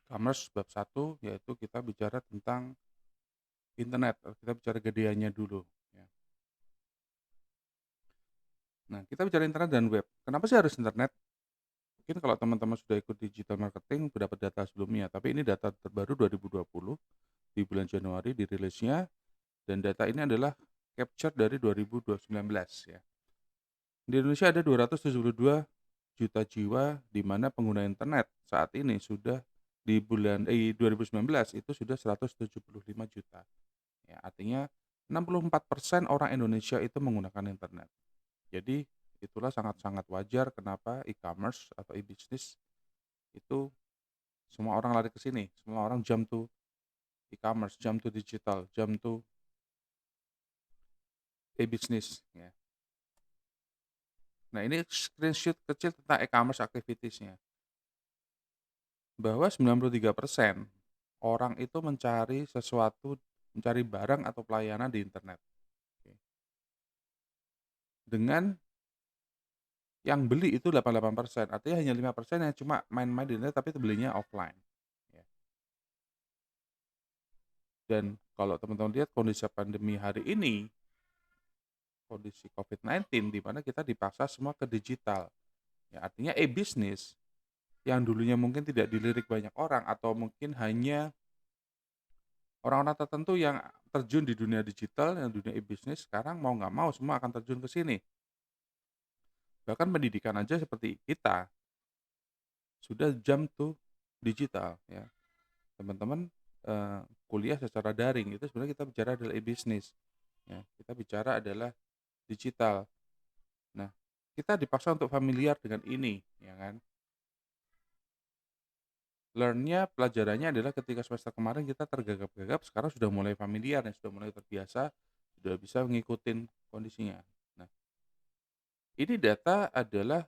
e-commerce bab 1 yaitu kita bicara tentang internet, kita bicara gedeannya dulu, ya. Nah, kita bicara internet dan web. Kenapa sih harus internet? Mungkin kalau teman-teman sudah ikut digital marketing udah dapat data sebelumnya, tapi ini data terbaru 2020 di bulan Januari dirilisnya dan data ini adalah capture dari 2019 ya. Di Indonesia ada 272 juta jiwa di mana pengguna internet saat ini sudah di 2019 itu sudah 175 juta. Ya, artinya 64% orang Indonesia itu menggunakan internet. Jadi itulah sangat-sangat wajar kenapa e-commerce atau e-business itu semua orang lari ke sini, semua orang jump to e-commerce, jump to digital, jump to e-business ya. Nah, ini screenshot kecil tentang e-commerce activities-nya. Bahwa 93% orang itu mencari sesuatu, mencari barang atau pelayanan di internet. Oke. Dengan yang beli itu 88%, artinya hanya 5% yang cuma main-main di internet tapi belinya offline. Ya. Dan kalau teman-teman lihat kondisi pandemi hari ini, kondisi COVID-19 di mana kita dipaksa semua ke digital. Ya, artinya e-business yang dulunya mungkin tidak dilirik banyak orang atau mungkin hanya orang-orang tertentu yang terjun di dunia digital, yang dunia e-business sekarang mau nggak mau semua akan terjun ke sini. Bahkan pendidikan aja seperti kita sudah jump to digital ya. Teman-teman kuliah secara daring itu sebenarnya kita bicara adalah e-business ya. Kita bicara adalah digital. Nah, kita dipaksa untuk familiar dengan ini ya kan. Learn-nya, pelajarannya adalah ketika semester kemarin kita tergagap-gagap, sekarang sudah mulai familiar ya, sudah mulai terbiasa, sudah bisa ngikutin kondisinya. Nah, ini data adalah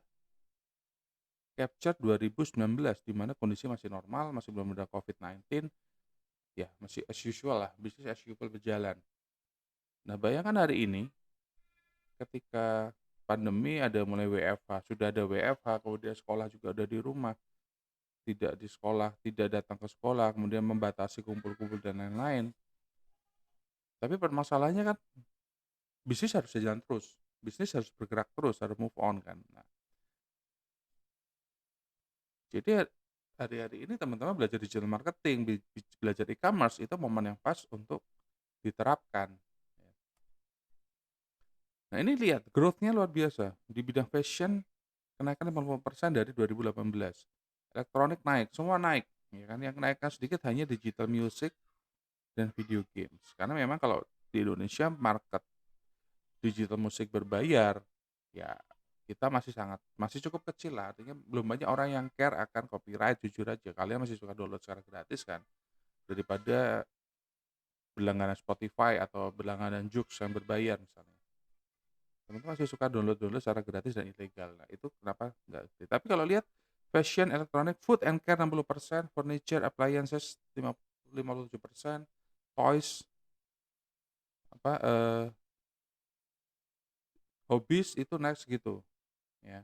capture 2019 di mana kondisi masih normal, masih belum ada COVID-19, ya masih as usual lah, bisnis as usual berjalan. Nah, bayangkan hari ini ketika pandemi ada mulai WFH, sudah ada WFH, kemudian sekolah juga ada di rumah, tidak di sekolah, tidak datang ke sekolah, kemudian membatasi kumpul-kumpul dan lain-lain. Tapi permasalahannya kan bisnis harus jalan terus, bisnis harus bergerak terus, harus move on kan. Nah, jadi hari-hari ini teman-teman belajar digital marketing, belajar e-commerce itu momen yang pas untuk diterapkan. Nah, ini lihat growth-nya luar biasa. Di bidang fashion kenaikan 50% dari 2018. Elektronik naik, semua naik, ya kan. Yang naikkan sedikit hanya digital music dan video games. Karena memang kalau di Indonesia market digital musik berbayar, ya kita masih cukup kecil lah. Artinya belum banyak orang yang care akan copyright, jujur aja. Kalian masih suka download secara gratis kan, daripada berlangganan Spotify atau berlangganan Joox yang berbayar misalnya. Teman-teman masih suka download-download secara gratis dan ilegal. Nah, itu kenapa nggak tapi kalau lihat fashion, elektronik, food and care 60%, furniture, appliances 57%, toys, apa, hobbies itu naik segitu, ya.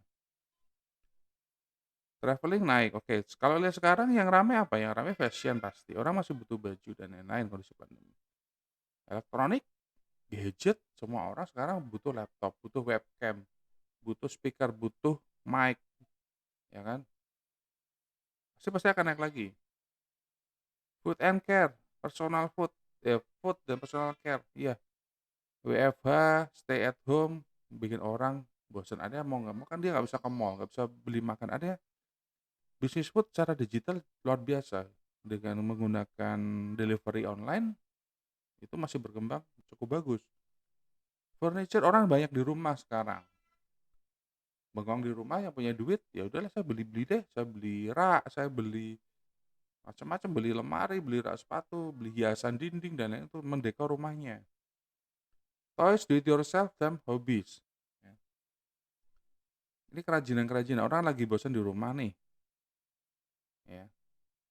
Traveling naik, oke. Kalau lihat sekarang yang rame apa? Yang rame fashion pasti, orang masih butuh baju dan lain-lain kondisi pandemi. Elektronik, gadget, semua orang sekarang butuh laptop, butuh webcam, butuh speaker, butuh mic, ya kan? Pasti akan naik lagi. Food and care, personal food, food dan personal care, iya. WFH, stay at home, bikin orang bosan. Ada yang mau nggak mau kan dia nggak bisa ke mall, nggak bisa beli makan. Ada bisnis food secara digital luar biasa. Dengan menggunakan delivery online, itu masih berkembang cukup bagus. Furniture orang banyak di rumah sekarang. Bengong di rumah yang punya duit, ya udahlah saya beli-beli deh, saya beli rak, saya beli macam-macam, beli lemari, beli rak sepatu, beli hiasan dinding dan lain itu mendekor rumahnya. Toys, do it yourself, dan hobbies. Ya. Ini kerajinan-kerajinan orang lagi bosan di rumah nih, ya.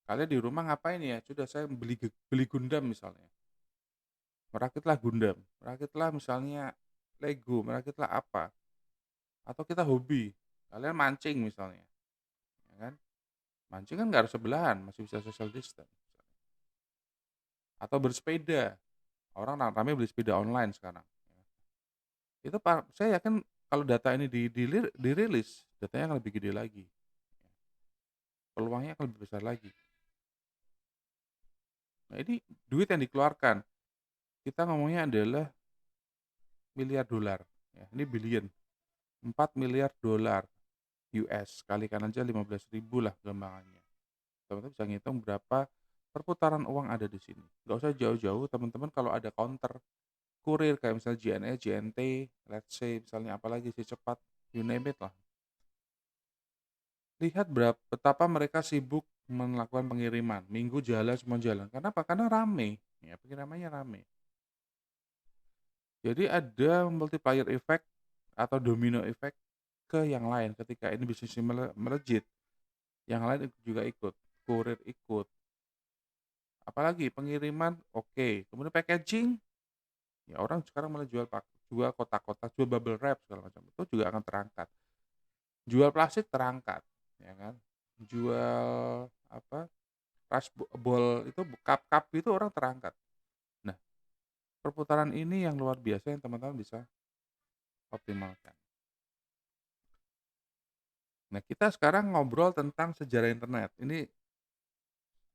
Kalian di rumah ngapain ya? Sudah saya beli Gundam misalnya. Merakitlah Gundam, merakitlah misalnya Lego, merakitlah apa. Atau kita hobi, kalian mancing misalnya, ya kan? Mancing kan nggak harus sebelahan, masih bisa social distance. Atau bersepeda, orang rame beli sepeda online sekarang. Itu saya yakin kalau data ini dirilis, datanya akan lebih gede lagi, peluangnya akan lebih besar lagi. Nah ini duit yang dikeluarkan, kita ngomongnya adalah miliar dolar, ya, ini billion, 4 miliar dolar US, kalikan aja 15.000 lah gambarannya. Teman-teman bisa ngitung berapa perputaran uang ada di sini. Nggak usah jauh-jauh, teman-teman kalau ada counter kurir kayak misalnya JNE, JNT, let's say misalnya apalagi si cepat, you name it lah. Lihat betapa mereka sibuk melakukan pengiriman, minggu jalan semua jalan. Kenapa? Karena rame, ya pengirimannya rame. Jadi ada multiplier effect atau domino effect ke yang lain ketika ini bisnisnya melejit, yang lain juga ikut, kurir ikut. Apalagi pengiriman oke, kemudian packaging, ya orang sekarang malah jual kotak-kotak, jual bubble wrap segala macam, itu juga akan terangkat. Jual plastik terangkat, ya kan. Jual apa, ball itu cup-cup itu orang terangkat. Nah, perputaran ini yang luar biasa yang teman-teman bisa optimalkan. Nah, kita sekarang ngobrol tentang sejarah internet.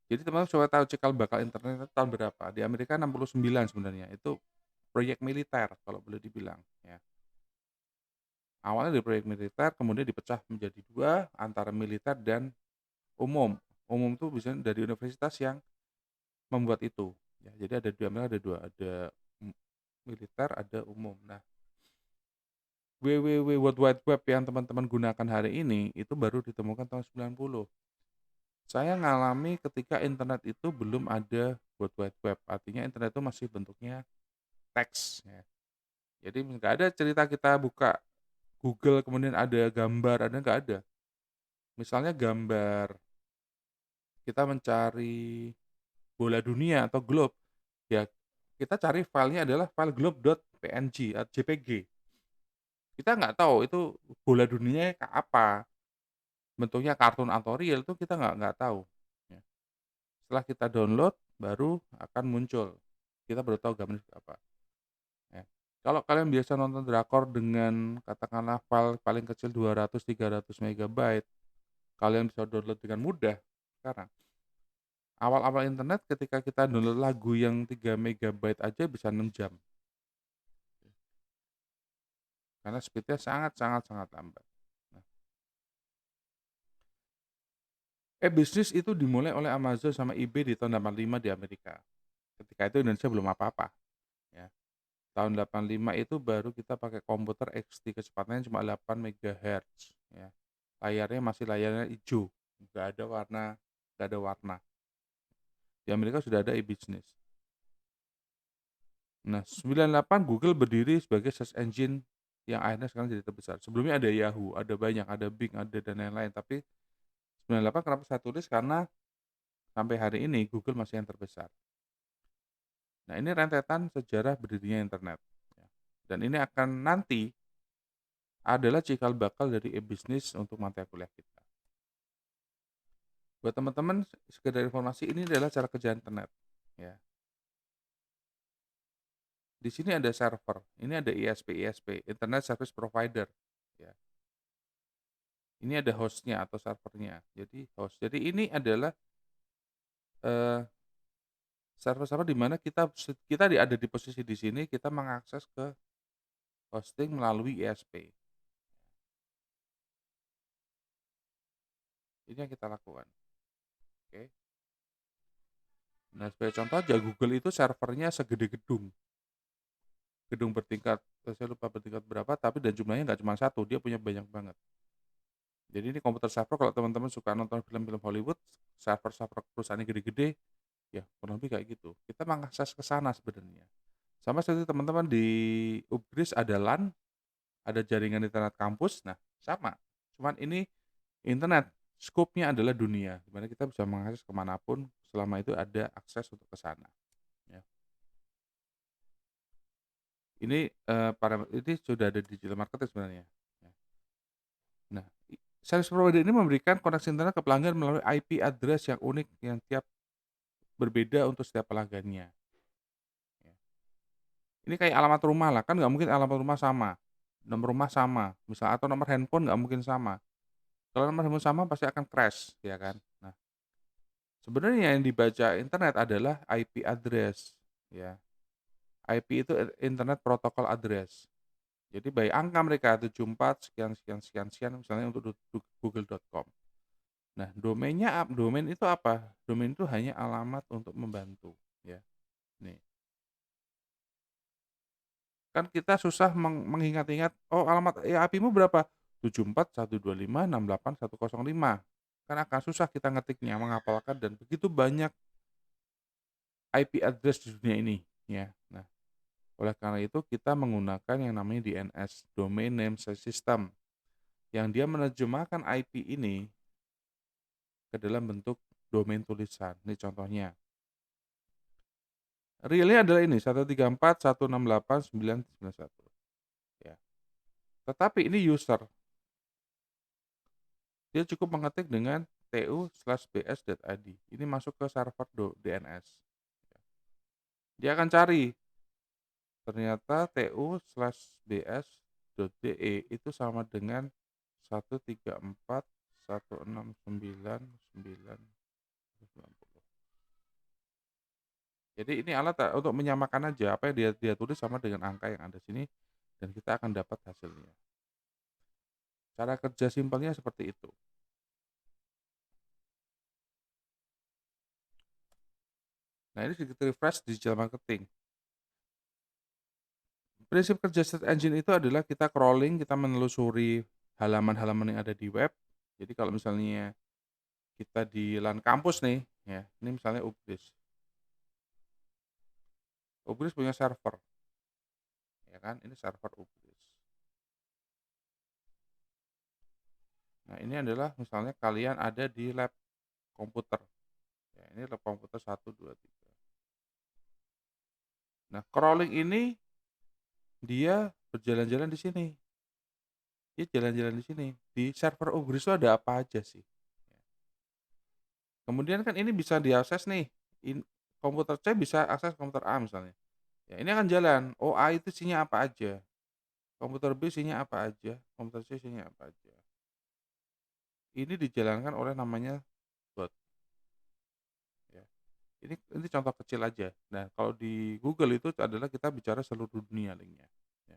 Jadi teman-teman coba tahu cikal bakal internet itu tahun berapa? Di Amerika 69 sebenarnya. Itu proyek militer kalau boleh dibilang, ya. Awalnya dari proyek militer, kemudian dipecah menjadi dua antara militer dan umum. Umum itu bisa dari universitas yang membuat itu. Ya, jadi ada dua, ada militer, ada umum. Nah, WWW World Wide Web yang teman-teman gunakan hari ini itu baru ditemukan tahun 90. Saya ngalami ketika internet itu belum ada World Wide Web, artinya internet itu masih bentuknya teks. Ya. Jadi nggak ada cerita kita buka Google kemudian ada gambar, ada nggak ada. Misalnya gambar, kita mencari bola dunia atau globe, ya kita cari filenya adalah file globe.png atau JPG. Kita nggak tahu itu bola dunianya kayak apa, bentuknya kartun atau real itu kita nggak tahu. Ya. Setelah kita download, baru akan muncul. Kita baru tahu gambarnya seperti apa. Ya. Kalau kalian biasa nonton drakor dengan katakanlah file paling kecil 200-300 MB, kalian bisa download dengan mudah sekarang. Awal-awal internet ketika kita download lagu yang 3 MB aja bisa 6 jam. Karena speednya sangat sangat sangat lambat. Nah, bisnis itu dimulai oleh Amazon sama eBay di tahun 85 di Amerika. Ketika itu Indonesia belum apa-apa, ya. Tahun 85 itu baru kita pakai komputer XT, kecepatannya cuma 8 MHz, ya. Layarnya masih layarnya hijau, nggak ada warna. Di Amerika sudah ada e-business. Nah, 98 Google berdiri sebagai search engine yang akhirnya sekarang jadi terbesar. Sebelumnya ada Yahoo, ada banyak, ada Bing, ada dan lain-lain. Tapi 98 kenapa saya tulis? Karena sampai hari ini Google masih yang terbesar. Nah, ini rentetan sejarah berdirinya internet. Ya. Dan ini akan nanti adalah cikal bakal dari e-business untuk mata kuliah kita. Buat teman-teman, sekedar informasi, ini adalah cara kerja internet. Ya. Di sini ada server, ini ada ISP, Internet Service Provider. Ya. Ini ada hostnya atau servernya. Jadi Jadi ini adalah eh, server-server di mana kita ada di posisi di sini, kita mengakses ke hosting melalui ISP. Ini yang kita lakukan. Oke. Nah, sebagai contoh aja Google itu servernya segede gedung bertingkat, saya lupa bertingkat berapa, tapi dan jumlahnya nggak cuma satu, dia punya banyak banget. Jadi ini komputer server kalau teman-teman suka nonton film-film Hollywood, server-server perusahaan gede-gede, ya kurang lebih kayak gitu. Kita mengakses ke sana sebenarnya. Sama seperti teman-teman di Ubris ada LAN, ada jaringan internet kampus, nah sama. Cuman ini internet, scope-nya adalah dunia, dimana kita bisa mengakses kemanapun selama itu ada akses untuk ke sana. Ya. Ini ini sudah ada digital marketing sebenarnya. Ya. Nah, Service provider ini memberikan koneksi internet ke pelanggan melalui IP address yang unik yang tiap berbeda untuk setiap pelanggannya, ya. Ini kayak alamat rumah lah, kan nggak mungkin alamat rumah sama, nomor rumah sama, misal atau nomor handphone nggak mungkin sama. Kalau nomor handphone sama pasti akan crash, ya kan. Nah, sebenarnya yang dibaca internet adalah IP address, ya. IP itu Internet Protocol Address. Jadi by angka mereka 74 sekian sekian sekian sekian misalnya untuk google.com. Nah, domain itu apa? Domain itu hanya alamat untuk membantu, ya. Nih, kan kita susah mengingat-ingat, "Oh, alamat IP-mu berapa?" 74.125.68.105. Kan akan susah kita ngetiknya, menghafalkan dan begitu banyak IP address di dunia ini, ya. Nah, oleh karena itu kita menggunakan yang namanya DNS, Domain Name System, yang dia menerjemahkan IP ini ke dalam bentuk domain tulisan. Ini contohnya. Realnya adalah ini 134.168.991, ya. Tetapi ini user, dia cukup mengetik dengan tu/bs.id. Ini masuk ke server DNS. Dia akan cari, ternyata tu/bs.de itu sama dengan 134.169.990. Jadi ini alat untuk menyamakan aja apa yang dia tulis sama dengan angka yang ada sini dan kita akan dapat hasilnya. Cara kerja simpelnya seperti itu. Nah, ini sedikit refresh digital marketing. Prinsip kerja search engine itu adalah kita crawling, kita menelusuri halaman-halaman yang ada di web. Jadi kalau misalnya kita di LAN kampus nih, ya, ini misalnya Ubris. Ubris punya server, ya kan? Ini server Ubris. Nah, ini adalah misalnya kalian ada di lab komputer. Ya, ini lab komputer 1, 2, 3. Nah, crawling ini dia berjalan-jalan di sini. Dia jalan-jalan di sini. Di server Ubris itu ada apa aja sih? Kemudian kan ini bisa diakses nih, komputer C bisa akses komputer A misalnya. Ya ini akan jalan, oh A itu isinya apa aja, komputer B isinya apa aja, komputer C isinya apa aja. Ini dijalankan oleh namanya bot. Ya. Ini contoh kecil aja. Nah kalau di Google itu adalah kita bicara seluruh dunia linknya. Ya.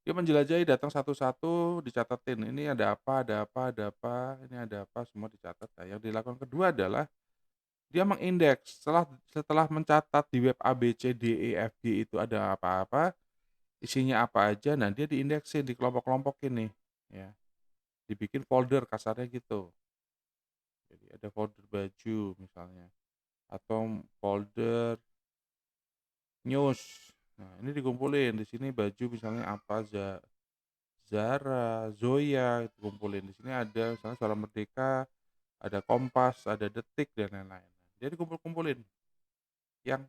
Dia menjelajahi, datang satu-satu, dicatatin. Ini ada apa, ada apa, ada apa, ini ada apa, semua dicatat. Nah, yang dilakukan kedua adalah dia mengindeks, setelah mencatat di web A, B, C, D, E, F, G itu ada apa-apa, isinya apa aja, nah dia diindeksin, dikelompok-kelompokin nih, ya. Dibikin folder kasarnya gitu. Jadi ada folder baju misalnya, atau folder news. Nah, ini dikumpulin, di sini baju misalnya apa, Zara, Zoya, itu kumpulin. Di sini ada misalnya Suara Merdeka, ada Kompas, ada Detik dan lain-lain. Jadi kumpul-kumpulin yang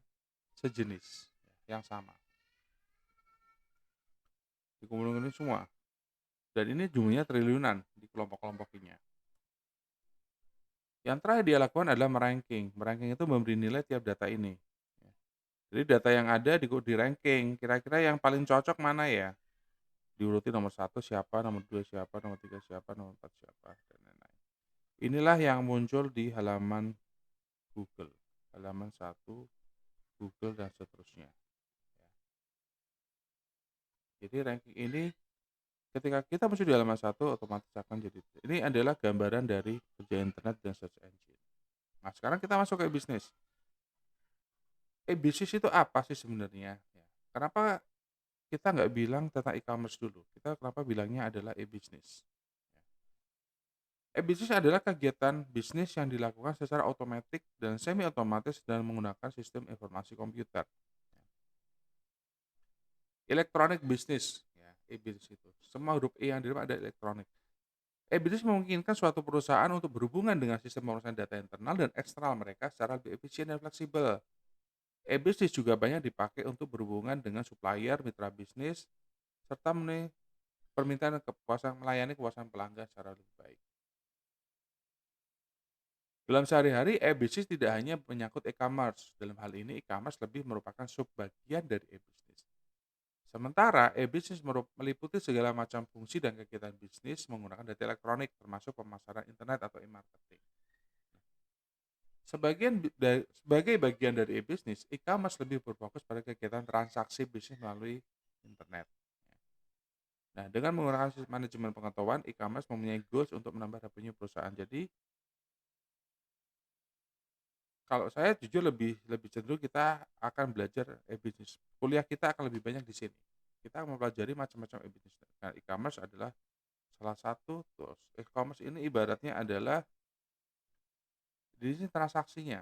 sejenis, yang sama. Dikumpulin semua. Dan ini jumlahnya triliunan di kelompok-kelompokinya. Yang terakhir dia lakukan adalah meranking. Meranking itu memberi nilai tiap data ini. Jadi data yang ada di ranking, kira-kira yang paling cocok mana ya? Diuruti nomor 1 siapa, nomor 2 siapa, nomor 3 siapa, nomor 4 siapa, dan lain-lain. Inilah yang muncul di halaman Google. Halaman 1, Google, dan seterusnya. Jadi ranking ini ketika kita masuk di halaman 1 otomatis akan jadi. Ini adalah gambaran dari kerja internet dan search engine. Nah, sekarang kita masuk ke bisnis. Bisnis itu apa sih sebenarnya? Ya. Kenapa kita nggak bilang tentang e-commerce dulu? Kita kenapa bilangnya adalah e-bisnis? E-bisnis adalah kegiatan bisnis yang dilakukan secara otomatis dan semi otomatis dan menggunakan sistem informasi komputer. Electronic business, ya, e-bisnis itu. Semua huruf E yang di depan ada elektronik. E-bisnis memungkinkan suatu perusahaan untuk berhubungan dengan sistem pengurusan data internal dan eksternal mereka secara lebih efisien dan fleksibel. E-bisnis juga banyak dipakai untuk berhubungan dengan supplier, mitra bisnis, serta permintaan kepuasan melayani kepuasan pelanggan secara lebih baik. Dalam sehari-hari, e-bisnis tidak hanya menyangkut e-commerce. Dalam hal ini, e-commerce lebih merupakan subbagian dari e-bisnis. Sementara, e-bisnis meliputi segala macam fungsi dan kegiatan bisnis menggunakan data elektronik, termasuk pemasaran internet atau e-marketing. Sebagai bagian dari e-bisnis, e-commerce lebih berfokus pada kegiatan transaksi bisnis melalui internet. Nah, dengan menggunakan sistem manajemen pengetahuan, e-commerce mempunyai goals untuk menambah revenue perusahaan. Jadi, kalau saya jujur lebih lebih cenderung kita akan belajar e-bisnis. Kuliah kita akan lebih banyak di sini. Kita akan mempelajari macam-macam e-bisnis. Nah, e-commerce adalah salah satu tools. E-commerce ini ibaratnya adalah di sini transaksinya.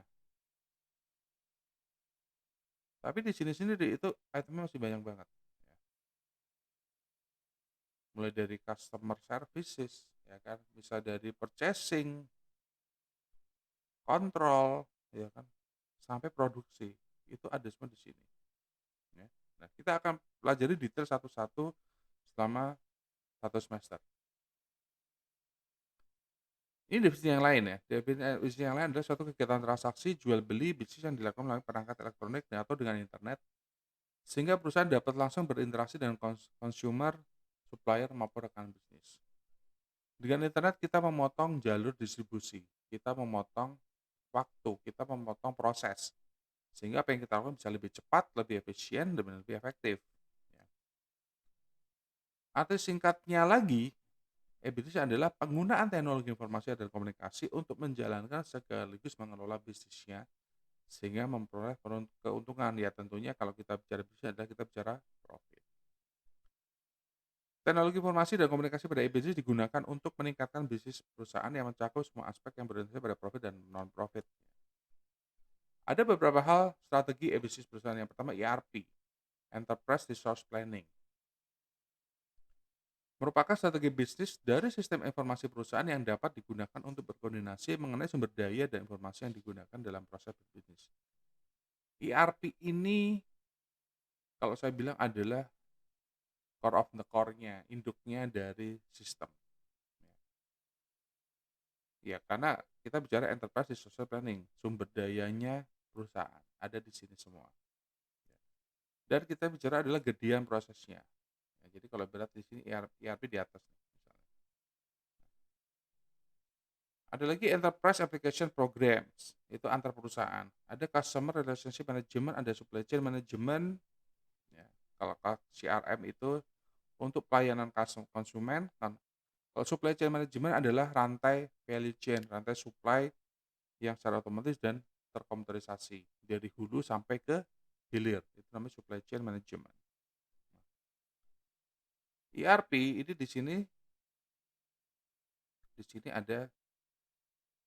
Tapi di sini sendiri itu itemnya masih banyak banget. Ya. Mulai dari customer services, ya kan, bisa dari purchasing, kontrol, ya kan, sampai produksi. Itu ada semua di sini. Ya. Nah, kita akan pelajari detail satu-satu selama 1 semester. Ini definisi yang lain ya, definisi yang lain adalah suatu kegiatan transaksi jual beli bisnis yang dilakukan melalui perangkat elektronik atau dengan internet, sehingga perusahaan dapat langsung berinteraksi dengan consumer, supplier, maupun rekan bisnis. Dengan internet kita memotong jalur distribusi, kita memotong waktu, kita memotong proses, sehingga apa yang kita lakukan bisa lebih cepat, lebih efisien, dan lebih efektif. Ya. Arti singkatnya lagi, e-bisnis adalah penggunaan teknologi informasi dan komunikasi untuk menjalankan sekaligus mengelola bisnisnya sehingga memperoleh keuntungan. Ya tentunya kalau kita bicara bisnis adalah kita bicara profit. Teknologi informasi dan komunikasi pada e-bisnis digunakan untuk meningkatkan bisnis perusahaan yang mencakup semua aspek yang berorientasi pada profit dan non-profit. Ada beberapa hal strategi e-bisnis perusahaan. Yang pertama ERP, Enterprise Resource Planning. Merupakan strategi bisnis dari sistem informasi perusahaan yang dapat digunakan untuk berkoordinasi mengenai sumber daya dan informasi yang digunakan dalam proses berbisnis. ERP ini kalau saya bilang adalah core of the core-nya, induknya dari sistem. Ya, karena kita bicara enterprise resource planning, sumber dayanya perusahaan ada di sini semua. Dan kita bicara adalah gedean prosesnya. Ya, jadi kalau berat di sini ERP di atas misalnya. Ada lagi enterprise application programs, itu antar perusahaan. Ada customer relationship management, ada supply chain management. Ya, kalau CRM itu untuk pelayanan konsumen, kan. Kalau supply chain management adalah rantai value chain, rantai supply yang secara otomatis dan terkomputerisasi dari hulu sampai ke hilir. Itu namanya supply chain management. ERP ini di sini ada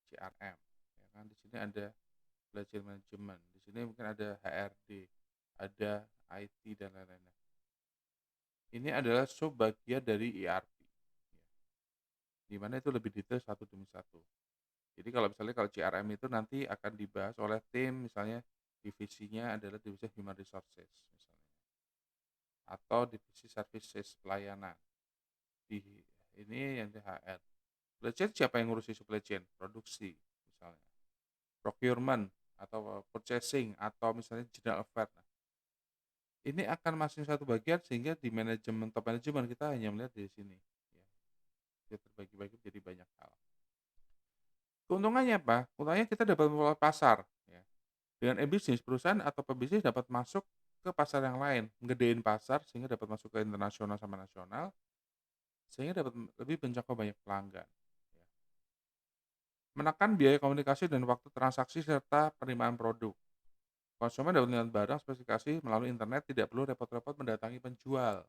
CRM, ya kan? Di sini ada supply chain management, di sini mungkin ada HRD, ada IT dan lain-lainnya. Ini adalah subbagian dari ERP, ya. Di mana itu lebih detail satu demi satu. Jadi kalau misalnya kalau CRM itu nanti akan dibahas oleh tim, misalnya divisinya adalah divisi human resources misalnya, atau divisi services pelayanan. Di ini yang di HR. Supply chain siapa yang ngurusi supply chain? Produksi misalnya. Procurement atau purchasing atau misalnya general affair. Nah, ini akan masing satu bagian sehingga di manajemen top manajemen kita hanya melihat di sini. Ya, dia terbagi-bagi menjadi banyak hal. Keuntungannya apa? Keuntungannya kita dapat memperluas pasar. Ya. Dengan e-bisnis, perusahaan atau pebisnis dapat masuk ke pasar yang lain, ngedein pasar sehingga dapat masuk ke internasional sama nasional, sehingga dapat lebih menjangkau banyak pelanggan. Ya. Menekan biaya komunikasi dan waktu transaksi serta penerimaan produk. Konsumen dapat melihat barang spesifikasi melalui internet, tidak perlu repot-repot mendatangi penjual.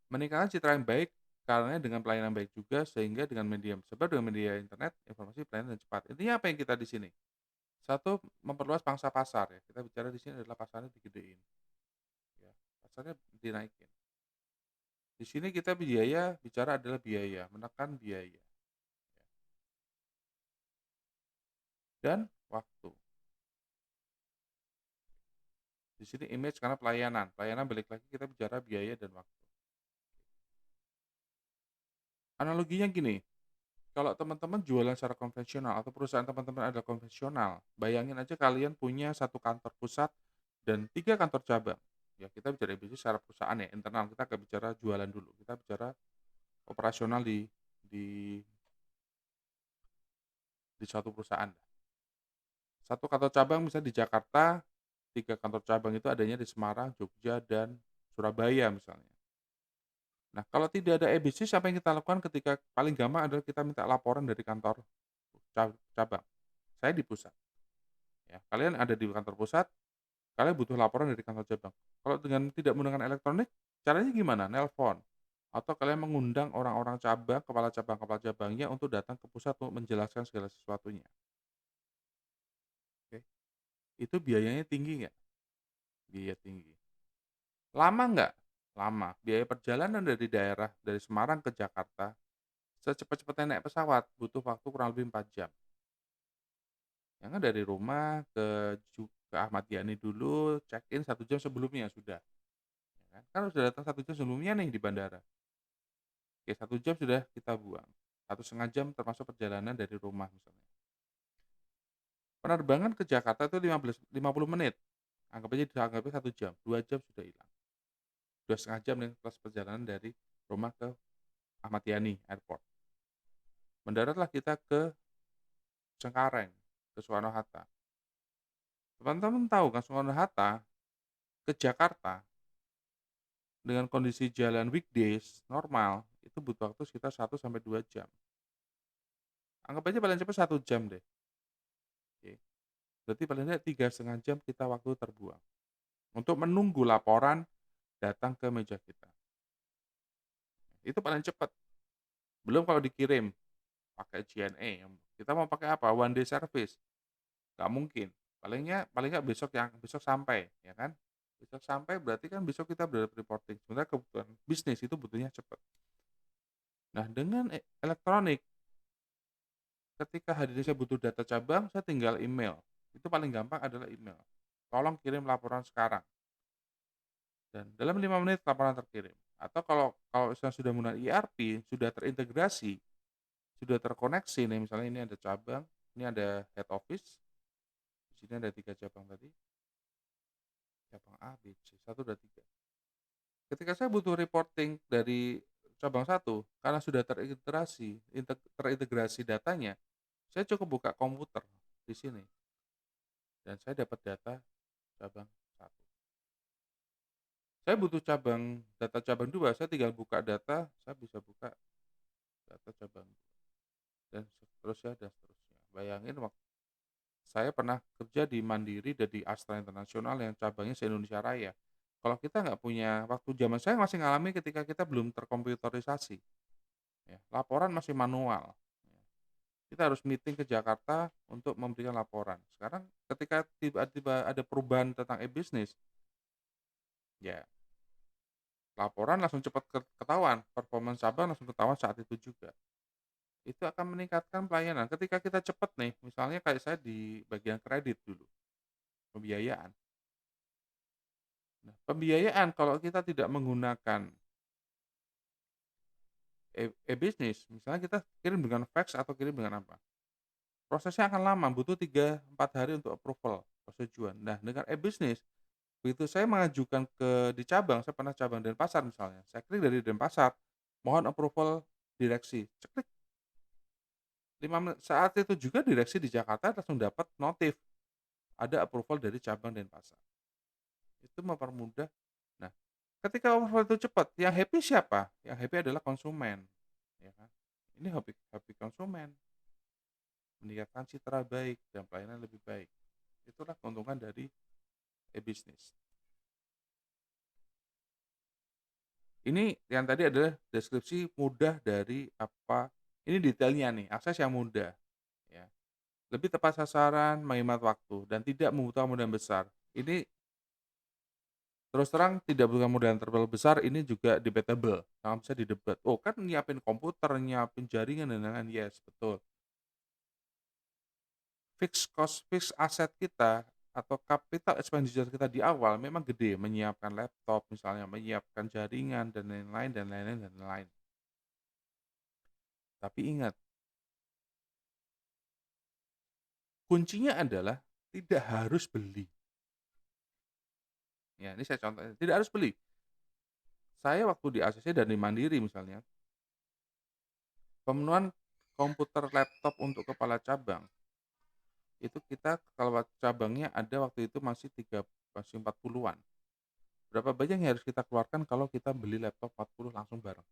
Meningkatkan citra yang baik karena dengan pelayanan baik juga sehingga dengan media internet informasi pelayanan dan cepat. Intinya apa yang kita di sini? Satu, memperluas pangsa pasar ya. Kita bicara di sini adalah pasarnya digedein. Ya, pasarnya dinaikin. Di sini kita bicara adalah biaya, menekan biaya. Dan waktu. Di sini image karena pelayanan. Pelayanan balik lagi kita bicara biaya dan waktu. Analoginya gini, kalau teman-teman jualan secara konvensional atau perusahaan teman-teman adalah konvensional, bayangin aja kalian punya satu kantor pusat dan 3 kantor cabang. Ya kita bicara bisnis secara perusahaan ya, internal, kita nggak bicara jualan dulu, kita bicara operasional di di suatu perusahaan. Satu kantor cabang misalnya di Jakarta, 3 kantor cabang itu adanya di Semarang, Jogja, dan Surabaya misalnya. Nah, kalau tidak ada e-bisnis, apa yang kita lakukan ketika paling gampang adalah kita minta laporan dari kantor cabang. Saya di pusat, ya. Kalian ada di kantor pusat, kalian butuh laporan dari kantor cabang. Kalau dengan tidak menggunakan elektronik, caranya gimana? Nelpon, atau kalian mengundang orang-orang cabang, kepala cabangnya untuk datang ke pusat untuk menjelaskan segala sesuatunya, oke. Itu biayanya tinggi nggak? Biaya tinggi. Lama nggak? Lama. Biaya perjalanan dari dari Semarang ke Jakarta, secepat-cepatnya naik pesawat, butuh waktu kurang lebih 4 jam. Ya kan dari rumah ke Ahmad Yani dulu, check-in 1 jam sebelumnya sudah, ya kan. Kan sudah datang 1 jam sebelumnya nih di bandara. Oke, 1 jam sudah kita buang. 1,5 jam termasuk perjalanan dari rumah misalnya. Penerbangan ke Jakarta itu 50 menit, anggapnya 1 jam, 2 jam sudah hilang. 2,5 jam nih plus perjalanan dari rumah ke Ahmad Yani Airport. Mendaratlah kita ke Cengkareng, ke Soekarno-Hatta. Teman-teman tahu kan Soekarno-Hatta ke Jakarta dengan kondisi jalan weekdays normal, itu butuh waktu sekitar 1 sampai 2 jam. Anggap aja paling cepat 1 jam deh, oke. Berarti paling tidak 3,5 jam kita waktu terbuang, untuk menunggu laporan datang ke meja kita. Itu paling cepat. Belum kalau dikirim pakai JNE, kita mau pakai apa? One day service, nggak mungkin. Paling nggak besok sampai, ya kan. Besok sampai berarti kan besok kita udah reporting. Sementara kebutuhan bisnis itu butuhnya cepat. Nah, dengan elektronik, ketika hadirnya saya butuh data cabang, saya tinggal email. Itu paling gampang adalah email. Tolong kirim laporan sekarang. Dan dalam 5 menit laporan terkirim. Atau kalau kalau misalnya sudah menggunakan ERP, sudah terintegrasi, sudah terkoneksi nih, misalnya ini ada cabang, ini ada head office, di sini ada 3 cabang tadi, cabang A, B, C, 1, 2, 3. Ketika saya butuh reporting dari cabang satu, karena sudah terintegrasi datanya, saya cukup buka komputer di sini dan saya dapat data cabang satu. Saya butuh data cabang 2, saya tinggal buka data, saya bisa buka data cabang 2 dan seterusnya. Bayangin waktu saya pernah kerja di Mandiri dan di Astra Internasional yang cabangnya se-Indonesia Raya. Kalau kita nggak punya waktu zaman saya masih ngalami ketika kita belum terkomputerisasi, ya, laporan masih manual, ya. Kita harus meeting ke Jakarta untuk memberikan laporan. Sekarang ketika tiba-tiba ada perubahan tentang e-bisnis, ya laporan langsung cepat ketahuan, performance cabang langsung ketahuan saat itu juga. Itu akan meningkatkan pelayanan. Ketika kita cepat nih, misalnya kayak saya di bagian kredit dulu, pembiayaan. Nah, pembiayaan kalau kita tidak menggunakan e-bisnis, misalnya kita kirim dengan fax atau kirim dengan apa, prosesnya akan lama, butuh 3-4 hari untuk approval, persetujuan. Nah, dengan e-bisnis, begitu saya mengajukan di cabang, saya pernah cabang Denpasar misalnya, saya klik dari Denpasar, mohon approval direksi, ceklik, 5 menit. Saat itu juga direksi di Jakarta langsung dapat notif, ada approval dari cabang Denpasar. Itu mempermudah. Nah, ketika approval itu cepat, yang happy siapa? Yang happy adalah konsumen, ya kan. Ini happy happy konsumen, meningkatkan citra baik dan pelayanan lebih baik. Itulah keuntungan dari e-bisnis. Ini yang tadi adalah deskripsi mudah dari apa, ini detailnya nih, akses yang mudah, ya. Lebih tepat sasaran, menghemat waktu, dan tidak membutuhkan modal besar. Ini terus terang tidak membutuhkan modal terlalu besar, ini juga debatable, sangat bisa didebat. Oh kan nyiapin komputer, nyiapin jaringan dan lain-lain, yes betul. Fixed asset kita atau capital expenditure kita di awal memang gede, menyiapkan laptop misalnya, menyiapkan jaringan dan lain-lain dan lain-lain dan lain-lain. Tapi ingat, kuncinya adalah tidak harus beli. Ya, ini saya contohin, tidak harus beli. Saya waktu di ACC dan di Mandiri misalnya, pemenuhan komputer laptop untuk kepala cabang, itu kita kalau cabangnya ada waktu itu masih 40-an. Berapa banyak yang harus kita keluarkan kalau kita beli laptop 40 langsung bareng?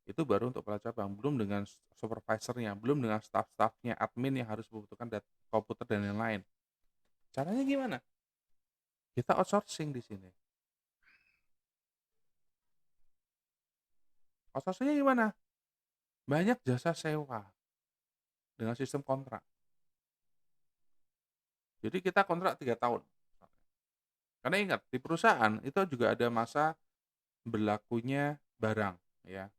Itu baru untuk kepala cabang, belum dengan supervisornya, belum dengan staff-staffnya, admin yang harus membutuhkan komputer dan lain-lain. Caranya gimana? Kita outsourcing di sini. Outsourcing-nya gimana? Banyak jasa sewa dengan sistem kontrak. Jadi kita kontrak 3 tahun. Karena ingat, di perusahaan itu juga ada masa berlakunya barang, ya.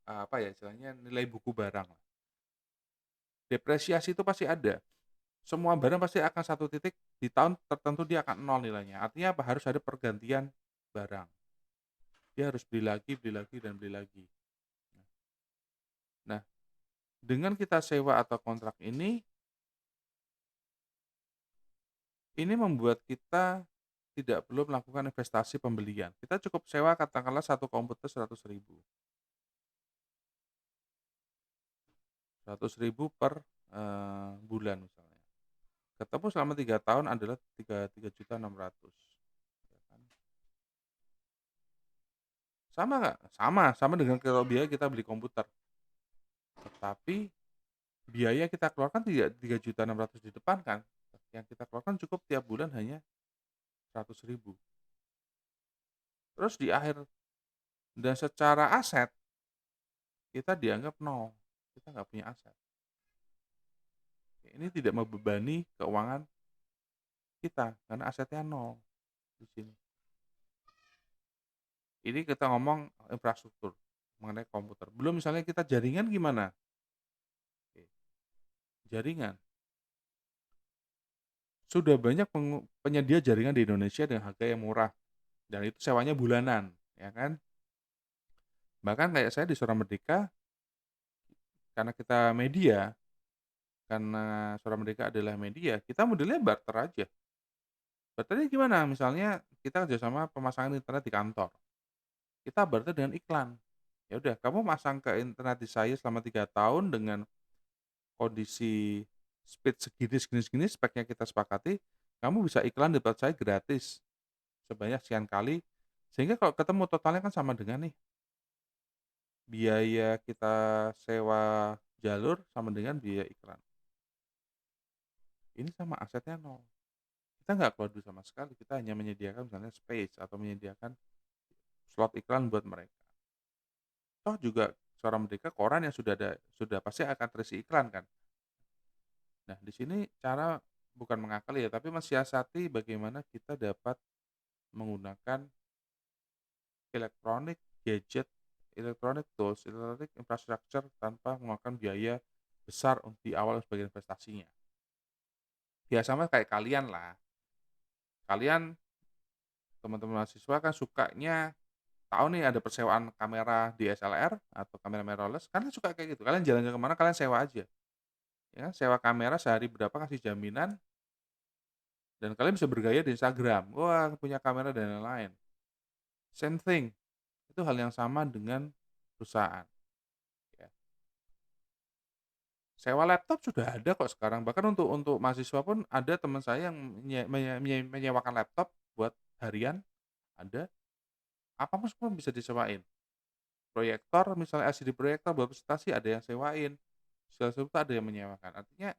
Apa ya istilahnya, nilai buku barang. Depresiasi itu pasti ada. Semua barang pasti akan satu titik di tahun tertentu dia akan nol nilainya. Artinya apa? Harus ada pergantian barang. Dia harus beli lagi dan beli lagi. Nah, dengan kita sewa atau kontrak ini membuat kita tidak perlu melakukan investasi pembelian. Kita cukup sewa katakanlah satu komputer 100.000. 100.000 per bulan misalnya. Ketemu selama 3 tahun adalah 3.600.000, ya kan. Sama nggak? Sama dengan kalau biaya kita beli komputer. Tetapi biaya kita keluarkan tidak 3.600.000 di depan kan. Yang kita keluarkan cukup tiap bulan hanya 100.000. Terus di akhir dan secara aset kita dianggap nol. Kita nggak punya aset. Ini tidak membebani keuangan kita karena asetnya nol di sini. Ini kita ngomong infrastruktur mengenai komputer. Belum misalnya kita jaringan gimana? Oke, jaringan. Sudah banyak penyedia jaringan di Indonesia dengan harga yang murah dan itu sewanya bulanan, ya kan? Bahkan kayak saya di Suara Merdeka, karena kita media, karena Suara Merdeka adalah media, kita modelnya barter aja. Barternya gimana? Misalnya kita kerjasama pemasangan internet di kantor. Kita barter dengan iklan. Ya udah, kamu masang ke internet di saya selama 3 tahun dengan kondisi speed segini segini segini, speknya kita sepakati, kamu bisa iklan di tempat saya gratis sebanyak sekian kali, sehingga kalau ketemu totalnya kan sama dengan nih, biaya kita sewa jalur sama dengan biaya iklan. Ini sama asetnya nol. Kita nggak keluar duit sama sekali, kita hanya menyediakan misalnya space atau menyediakan slot iklan buat mereka. Toh juga Suara Merdeka koran yang sudah pasti akan terisi iklan kan. Nah, di sini cara bukan mengakali ya, tapi mensiasati bagaimana kita dapat menggunakan elektronik, gadget, electronic tools, electronic infrastructure tanpa mengeluarkan biaya besar di awal sebagai investasinya. Ya sama kayak kalian lah. Kalian teman-teman mahasiswa kan sukanya tahu nih ada persewaan kamera DSLR atau kamera mirrorless, kalian suka kayak gitu. Kalian jalan-jalan kemana kalian sewa aja. Ya kan, sewa kamera sehari berapa kasih jaminan dan kalian bisa bergaya di Instagram. Wah, punya kamera dan lain-lain. Same thing. Itu hal yang sama dengan perusahaan. Ya. Sewa laptop sudah ada kok sekarang. Bahkan untuk mahasiswa pun ada teman saya yang menyewakan laptop buat harian, ada. Apa pun bisa disewain. Proyektor misalnya LCD proyektor buat presentasi ada yang sewain. Segala sesuatu ada yang menyewakan. Artinya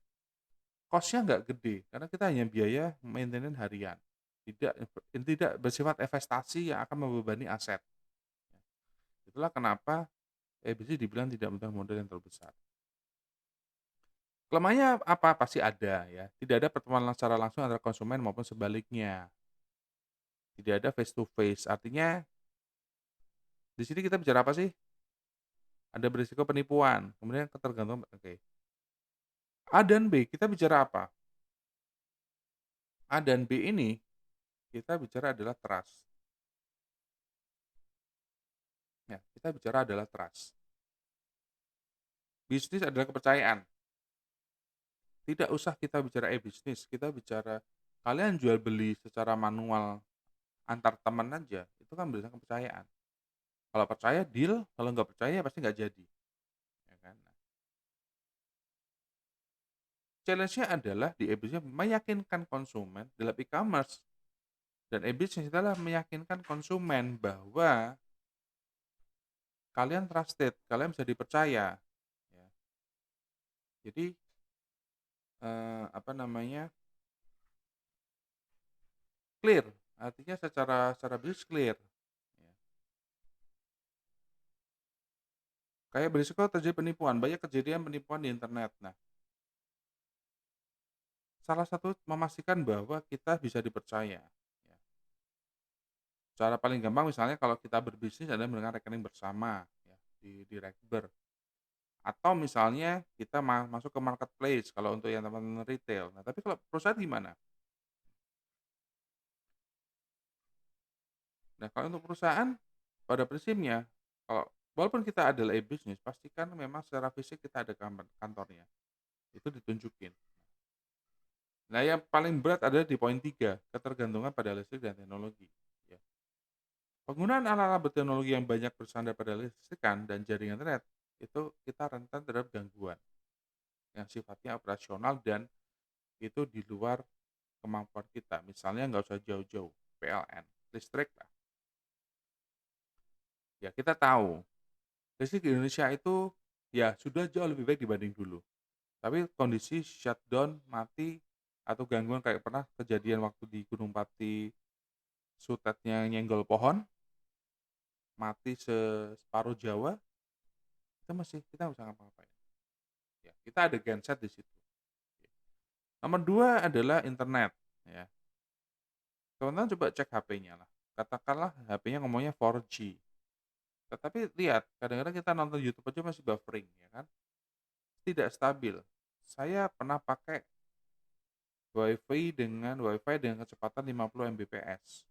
cost-nya nggak gede karena kita hanya biaya maintenance harian. Tidak bersifat investasi yang akan membebani aset. Itulah kenapa EBC dibilang tidak membutuhkan modal yang terlalu besar. Kelemahannya apa? Pasti ada ya. Tidak ada pertemuan secara langsung antara konsumen maupun sebaliknya. Tidak ada face to face. Artinya di sini kita bicara apa sih? Ada berisiko penipuan, kemudian ketergantungan. Oke. A dan B, kita bicara apa? A dan B ini kita bicara adalah trust. Ya, kita bicara adalah trust. Bisnis adalah kepercayaan. Tidak usah kita bicara e-bisnis, kita bicara kalian jual beli secara manual antar teman aja, itu kan berdasarkan kepercayaan. Kalau percaya deal, kalau nggak percaya pasti nggak jadi, ya kan. Nah, challenge-nya adalah di e-bisnis meyakinkan konsumen dalam e-commerce dan e-bisnis adalah meyakinkan konsumen bahwa kalian trusted, kalian bisa dipercaya, ya. Jadi, apa namanya, clear, artinya secara bisnis clear, ya. Kayak berisiko terjadi penipuan, banyak kejadian penipuan di internet. Nah, salah satu memastikan bahwa kita bisa dipercaya, ya. Cara paling gampang misalnya kalau kita berbisnis adalah dengan rekening bersama, ya, di Rekber. Atau misalnya kita masuk ke marketplace kalau untuk yang teman-teman retail. Nah, tapi kalau perusahaan gimana? Nah, kalau untuk perusahaan, pada prinsipnya, kalau walaupun kita adalah e-bisnis, pastikan memang secara fisik kita ada kantornya, itu ditunjukin. Nah, yang paling berat adalah di poin 3 ketergantungan pada listrik dan teknologi, ya. Penggunaan alat-alat berteknologi yang banyak bersandar pada listrikan dan jaringan internet, itu kita rentan terhadap gangguan yang sifatnya operasional dan itu di luar kemampuan kita. Misalnya nggak usah jauh-jauh, PLN, listrik lah. Ya kita tahu, listrik di Indonesia itu ya sudah jauh lebih baik dibanding dulu. Tapi kondisi shutdown, mati, atau gangguan kayak pernah kejadian waktu di Gunung Pati, sutetnya nyenggol pohon, mati separuh Jawa, itu masih kita nggak bisa ngapa-ngapain. Ya, kita ada genset di situ. Nomor 2 adalah internet, ya. Teman-teman coba cek HP-nya lah. Katakanlah HP-nya ngomongnya 4G. Tetapi lihat, kadang-kadang kita nonton YouTube aja masih buffering, ya kan? Tidak stabil. Saya pernah pakai WiFi dengan kecepatan 50 Mbps.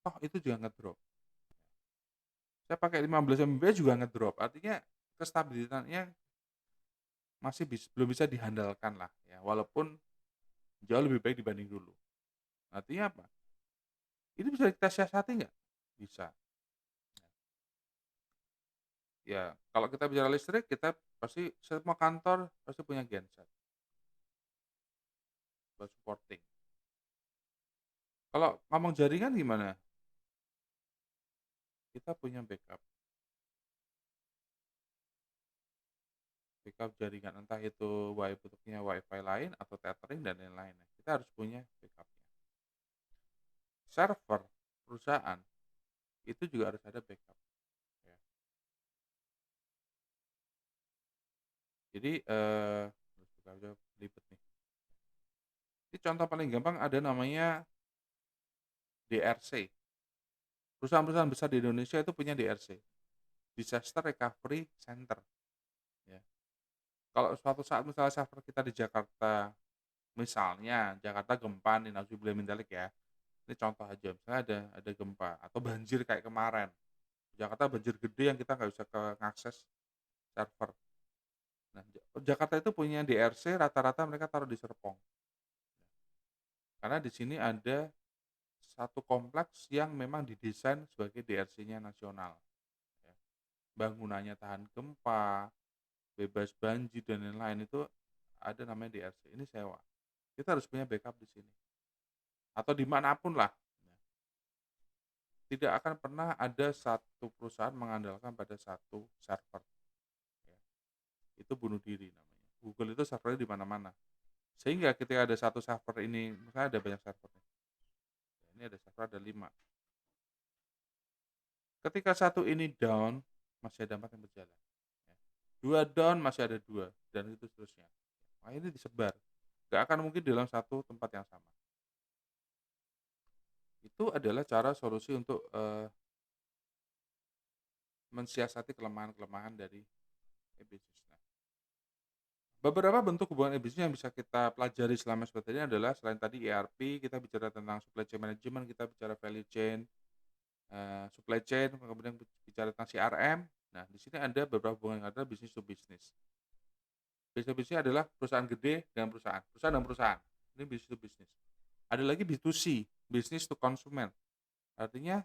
Toh itu juga ngedrop. Saya pakai 15 Mbps juga ngedrop. Artinya kestabilitannya masih belum bisa dihandalkan lah, ya. Walaupun jauh lebih baik dibanding dulu. Artinya apa? Ini bisa kita siasati nggak? Bisa. Ya, kalau kita bicara listrik, kita pasti semua kantor pasti punya genset buat supporting. Kalau ngomong jaringan gimana? Kita punya backup jaringan, entah itu bentuknya WiFi lain atau tethering dan lain-lain. Kita harus punya backupnya. Server perusahaan itu juga harus ada backup, ya. Jadi, ribet nih. Ini contoh paling gampang ada namanya DRC. Perusahaan-perusahaan besar di Indonesia itu punya DRC, Disaster Recovery Center, ya. Kalau suatu saat misalnya server kita di Jakarta, misalnya Jakarta gempa nih, nauzubillah min dzalik ya. Ini contoh aja, misalnya ada gempa atau banjir kayak kemarin. Jakarta banjir gede yang kita nggak bisa ngakses server. Nah, Jakarta itu punya DRC rata-rata mereka taruh di Serpong. Karena di sini ada satu kompleks yang memang didesain sebagai DRC-nya nasional, ya. Bangunannya tahan gempa, bebas banjir dan lain-lain itu ada namanya DRC. Ini sewa. Kita harus punya backup di sini. Atau dimanapun lah. Tidak akan pernah ada satu perusahaan mengandalkan pada satu server, ya. Itu bunuh diri namanya. Google itu servernya di mana-mana. Sehingga ketika ada satu server ini, misalnya ada banyak server nih. Ini ada server ada 5. Ketika satu ini down, masih ada 4 yang berjalan, ya. 2 down, masih ada 2 dan itu seterusnya. Nah, ini disebar. Nggak akan mungkin dalam satu tempat yang sama. Itu adalah cara solusi untuk, mensiasati kelemahan-kelemahan dari e-bisnis. Nah, beberapa bentuk hubungan e-bisnis yang bisa kita pelajari selama seperti ini adalah selain tadi ERP, kita bicara tentang supply chain management, kita bicara value chain, supply chain, kemudian bicara tentang CRM, Nah, di sini ada beberapa hubungan yang ada bisnis to bisnis. Bisnis to bisnis adalah perusahaan gede dengan perusahaan, perusahaan dengan perusahaan. Ini bisnis to bisnis. Ada lagi B2C, business to consumer. Artinya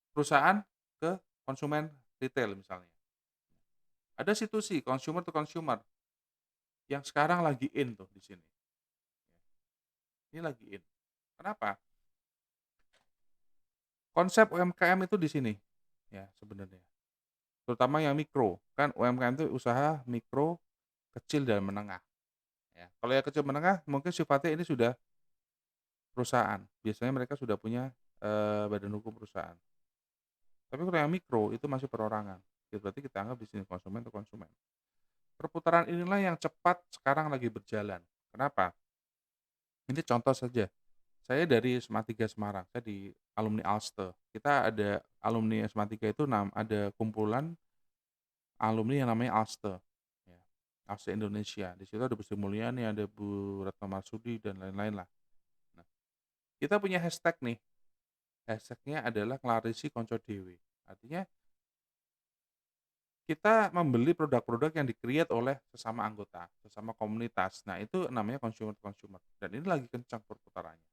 perusahaan ke konsumen retail misalnya. Ada C2C, consumer to consumer, yang sekarang lagi in tuh di sini. Ini lagi in. Kenapa? Konsep UMKM itu di sini, ya sebenarnya. Terutama yang mikro, kan UMKM itu usaha mikro, kecil dan menengah, ya. Kalau yang kecil menengah mungkin sifatnya ini sudah perusahaan, biasanya mereka sudah punya, badan hukum perusahaan. Tapi kalau yang mikro itu masih perorangan, ya berarti kita anggap di sini konsumen to konsumen. Perputaran inilah yang cepat sekarang lagi berjalan. Kenapa? Ini contoh saja, saya dari SMA 3 Semarang, saya di alumni Alsted. Kita ada alumni SMA 3 itu ada kumpulan alumni yang namanya Alsted, ya, Alsted Indonesia. Di situ ada Bu Sri Mulyani, ada Bu Retno Marsudi dan lain-lain lah. Nah, kita punya hashtag nih, hashtag-nya adalah Klarisi Konco Dewe. Artinya kita membeli produk-produk yang di-create oleh sesama anggota, sesama komunitas. Nah, itu namanya consumer to consumer dan ini lagi kencang perputarannya.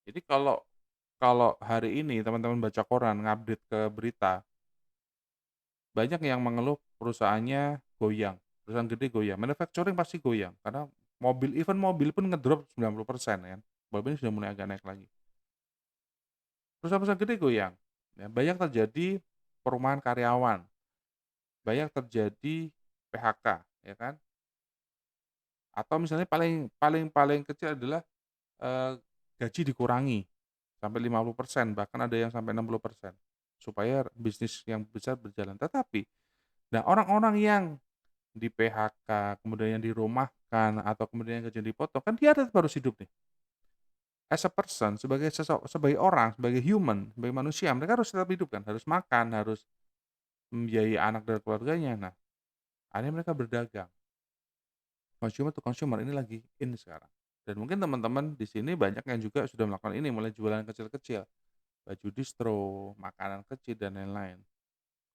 Jadi kalau kalau hari ini teman-teman baca koran, ngupdate ke berita, banyak yang mengeluh perusahaannya goyang, perusahaan gede goyang, manufacturing pasti goyang karena even mobil pun ngedrop 90% kan, walaupun ini sudah mulai agak naik lagi. Perusahaan-perusahaan gede goyang, ya, banyak terjadi perumahan karyawan, banyak terjadi PHK, ya kan, atau misalnya paling paling paling kecil adalah, eee, gaji dikurangi sampai 50%, bahkan ada yang sampai 60%, supaya bisnis yang besar berjalan. Tetapi, nah orang-orang yang di-PHK, kemudian yang dirumahkan, atau kemudian yang gajinya dipotong, kan dia tetap harus hidup nih. As a person, sebagai orang, sebagai human, sebagai manusia, mereka harus tetap hidup kan, harus makan, harus membiayai anak dan keluarganya. Nah, akhirnya mereka berdagang. Consumer to consumer ini lagi in sekarang. Dan mungkin teman-teman di sini banyak yang juga sudah melakukan ini, mulai jualan kecil-kecil, baju distro, makanan kecil dan lain-lain.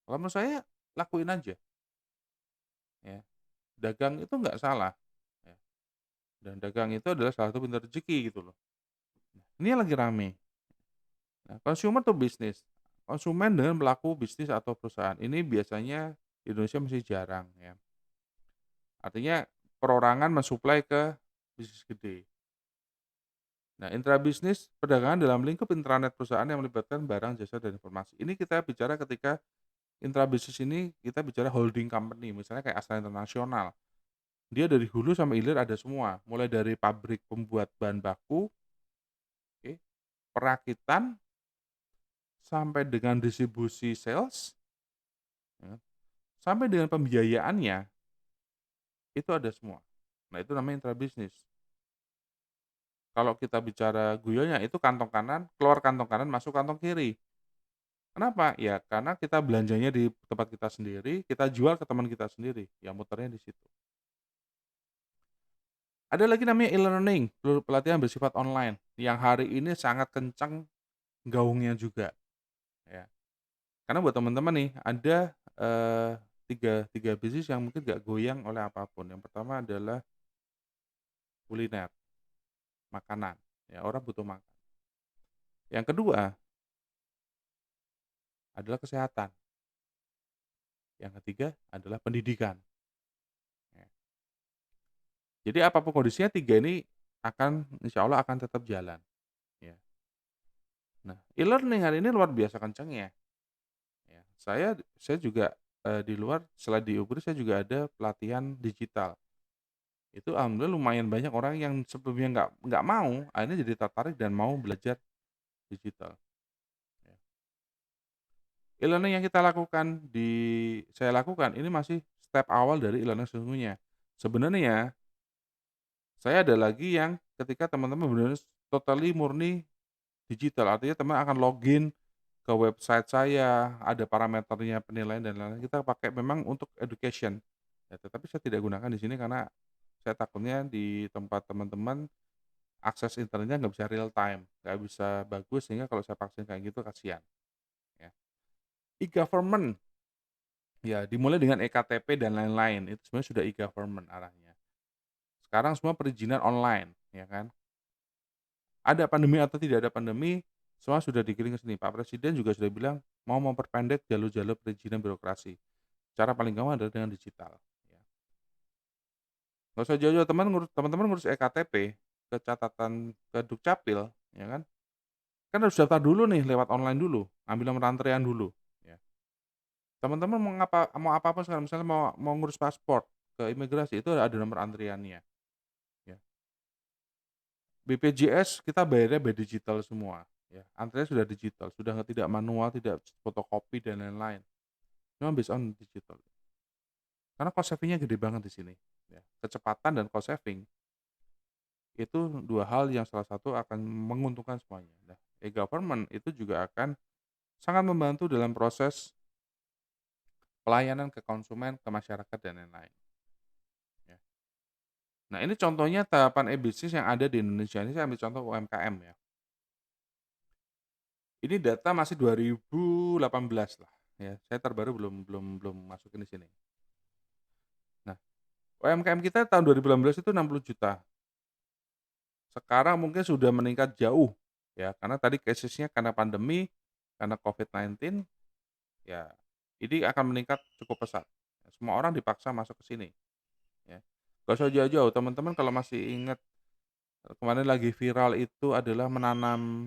Kalau menurut saya lakuin aja, ya. Dagang itu nggak salah, ya. Dan dagang itu adalah salah satu pintu rezeki gitu loh. Ini yang lagi rame. Nah, consumer to bisnis. Konsumen dengan pelaku bisnis atau perusahaan. Ini biasanya di Indonesia masih jarang ya. Artinya perorangan mensuplai ke bisnis gede. Nah, intrabisnis perdagangan dalam lingkup intranet perusahaan yang melibatkan barang, jasa, dan informasi. Ini kita bicara ketika intrabisnis ini kita bicara holding company, misalnya kayak Astra International. Dia dari hulu sampai hilir ada semua, mulai dari pabrik pembuat bahan baku, oke, perakitan, sampai dengan distribusi sales, ya, sampai dengan pembiayaannya, itu ada semua. Nah, itu namanya intrabisnis. Kalau kita bicara guyonnya itu kantong kanan, keluar kantong kanan, masuk kantong kiri. Kenapa? Ya karena kita belanjanya di tempat kita sendiri, kita jual ke teman kita sendiri, ya muternya di situ. Ada lagi namanya e-learning, pelatihan bersifat online, yang hari ini sangat kencang gaungnya juga, ya. Karena buat teman-teman nih, ada, tiga tiga bisnis yang mungkin nggak goyang oleh apapun. Yang pertama adalah kuliner, makanan, ya orang butuh makan. Yang kedua adalah kesehatan, yang ketiga adalah pendidikan, ya. Jadi apapun kondisinya 3 ini insya Allah akan tetap jalan, ya. Nah, e-learning hari ini luar biasa kencangnya, ya. Saya juga, di luar selain di UPRI saya juga ada pelatihan digital. Itu alhamdulillah lumayan banyak orang yang sebelumnya nggak mau, akhirnya jadi tertarik dan mau belajar digital, ya. E-learning yang saya lakukan ini masih step awal dari e-learning sesungguhnya. Sebenarnya saya ada lagi yang ketika teman-teman benar-benar totally murni digital, artinya teman akan login ke website saya, ada parameternya, penilaian dan lain-lain, kita pakai memang untuk education. Ya, tetapi saya tidak gunakan di sini karena saya takutnya di tempat teman-teman akses internetnya nggak bisa real time, nggak bisa bagus sehingga kalau saya paksain kayak gitu kasihan, ya. E-government, ya dimulai dengan eKTP dan lain-lain, itu sebenarnya sudah e-government arahnya. Sekarang semua perizinan online, ya kan. Ada pandemi atau tidak ada pandemi, semua sudah digiring ke sini. Pak Presiden juga sudah bilang mau memperpendek jalur-jalur perizinan birokrasi. Cara paling gampang adalah dengan digital, ya. Nggak usah jauh-jauh teman-teman ngurus eKTP, ke catatan ke Dukcapil, ya kan. Kan harus daftar dulu nih lewat online dulu, ambil nomor antrean dulu, ya. Teman-teman mau apa-apa sekarang, misalnya mau mau ngurus paspor ke imigrasi itu ada nomor antriannya, ya. BPJS kita bayarnya by digital semua, ya. Antriannya sudah digital, sudah tidak manual, tidak fotokopi dan lain-lain. Semua based on digital. Karena cost saving-nya gede banget di sini, ya. Kecepatan dan cost saving itu 2 hal yang salah satu akan menguntungkan semuanya. Nah, e-government itu juga akan sangat membantu dalam proses pelayanan ke konsumen, ke masyarakat dan lain-lain, ya. Nah, ini contohnya tahapan e-bisnis yang ada di Indonesia, ini saya ambil contoh UMKM ya. Ini data masih 2018 lah, ya, saya terbaru belum belum belum masukin di sini. Nah, UMKM kita tahun 2018 itu 60 juta, sekarang mungkin sudah meningkat jauh, ya, karena tadi cases-nya karena pandemi, karena COVID-19, ya, ini akan meningkat cukup pesat. Semua orang dipaksa masuk ke sini, ya. Nggak usah jauh-jauh, teman-teman kalau masih ingat, kemarin lagi viral itu adalah menanam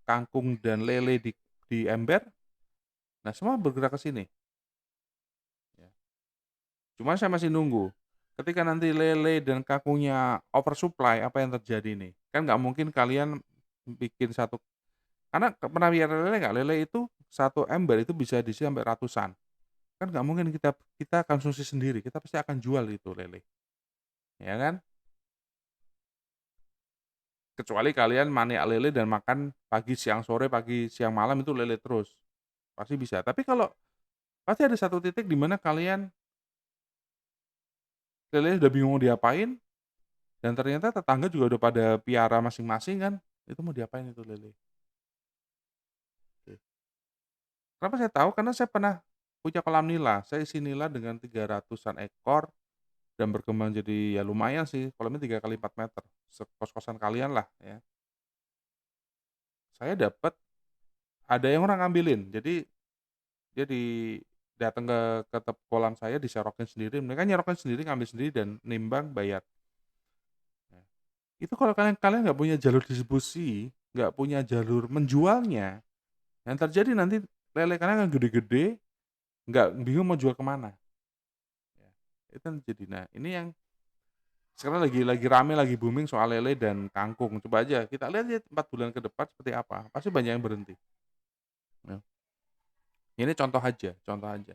kangkung dan lele di ember, nah semua bergerak ke sini, ya. Cuma saya masih nunggu, ketika nanti lele dan kangkungnya oversupply, apa yang terjadi nih? Kan nggak mungkin kalian bikin satu, karena pernah lihat lele nggak? Lele itu satu ember itu bisa diisi sampai ratusan, kan nggak mungkin kita kita konsumsi sendiri, kita pasti akan jual itu lele, ya kan? Kecuali kalian maniak lele dan makan pagi, siang, malam itu lele terus, pasti bisa. Tapi kalau pasti ada satu titik di mana kalian lelenya udah bingung mau diapain, dan ternyata tetangga juga udah pada piara masing-masing kan, itu mau diapain itu lele, gitu. Kenapa saya tahu? Karena saya pernah punya kolam nila, saya isi nila dengan 300-an ekor dan berkembang jadi ya lumayan sih, kolamnya 3 kali 4 meter, sekos-kosan kalian lah ya. Saya dapat, ada yang orang ngambilin, jadi dia datang ke kolam saya diserokin sendiri, mereka nyerokin sendiri, ngambil sendiri dan nimbang, bayar. Nah, itu kalau kalian kalian nggak punya jalur distribusi, nggak punya jalur menjualnya, yang terjadi nanti lele kalian akan gede-gede, nggak bingung mau jual ke mana, ya. Itu yang terjadi. Nah, ini yang sekarang lagi rame, lagi booming soal lele dan kangkung. Coba aja kita lihat ya 4 bulan ke depan seperti apa, pasti banyak yang berhenti, ya. Ini contoh aja, contoh aja.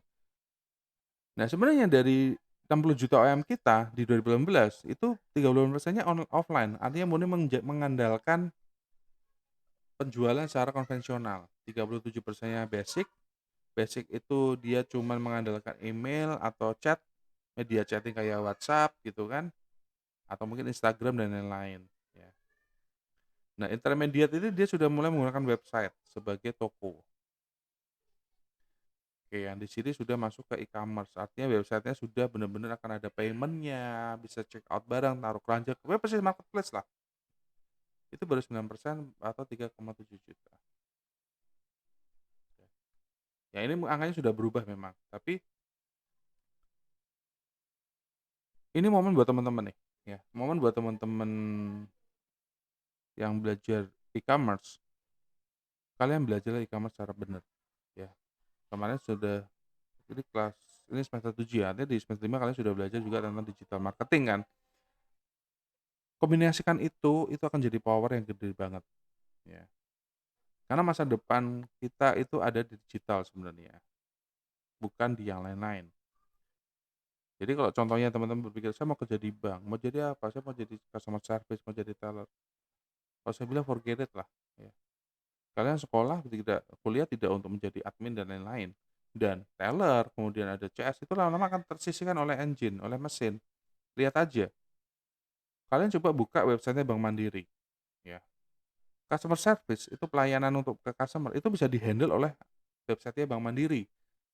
Nah, sebenarnya dari 60 juta UMKM kita di 2018 itu 30% offline, artinya murni mengandalkan penjualan secara konvensional. 37%-nya basic, basic itu dia cuman mengandalkan email atau chat, media chatting kayak WhatsApp gitu kan, atau mungkin Instagram dan lain-lain, ya. Nah, intermediate ini dia sudah mulai menggunakan website sebagai toko. Oke, yang di sini sudah masuk ke e-commerce, artinya websitenya sudah benar-benar akan ada payment-nya, bisa check out barang, taruh keranjang, pokoknya persis marketplace lah. Itu baru 9% atau 3,7 juta. Ya ini angkanya sudah berubah memang, tapi ini momen buat teman-teman nih, ya, momen buat teman-teman yang belajar e-commerce, kalian belajar e-commerce secara benar, ya. Kemarin sudah, ini semester 7 ya, artinya di semester 5 kalian sudah belajar juga tentang digital marketing kan. Kombinasikan itu akan jadi power yang gede banget, ya. Karena masa depan kita itu ada di digital sebenarnya, bukan di yang lain-lain. Jadi kalau contohnya teman-teman berpikir, "Saya mau kerja di bank, mau jadi apa? Saya mau jadi customer service, mau jadi teller." Kalau saya bilang forget it lah, ya. Kalian sekolah tidak, kuliah tidak untuk menjadi admin dan lain-lain. Dan teller, kemudian ada CS, itu lama-lama akan tersisihkan oleh engine, oleh mesin. Lihat aja, kalian coba buka websitenya Bank Mandiri, ya. Customer service itu pelayanan untuk ke customer itu bisa di-handle oleh website-nya Bank Mandiri.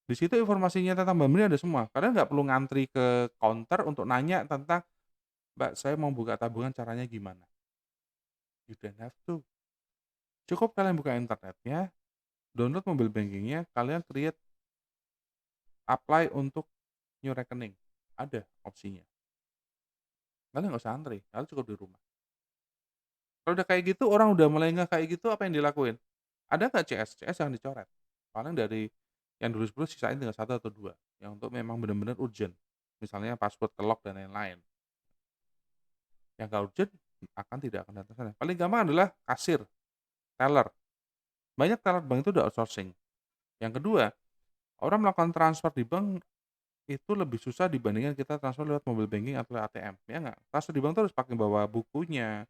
Di situ informasinya tentang Bank Mandiri ada semua. Kalian nggak perlu ngantri ke counter untuk nanya tentang, "Mbak, saya mau buka tabungan caranya gimana?" You don't have to. Cukup kalian buka internetnya, download mobile banking-nya, kalian create apply untuk new rekening. Ada opsinya. Kalian nggak usah antri, kalian cukup di rumah. Kalau udah kayak gitu, orang udah mulai nggak kayak gitu, apa yang dilakuin? Ada nggak CS? CS jangan dicoret. Paling dari yang dulu 10 sisain tinggal 1 atau 2 yang untuk memang benar-benar urgent. Misalnya password ke-lock dan lain-lain. Yang nggak urgent tidak akan datang sana. Paling gampang adalah kasir, teller. Banyak teller bank itu udah outsourcing. Yang kedua, orang melakukan transfer di bank itu lebih susah dibandingkan kita transfer lewat mobile banking atau lewat ATM, ya nggak? Transfer di bank tuh harus pakai bawa bukunya,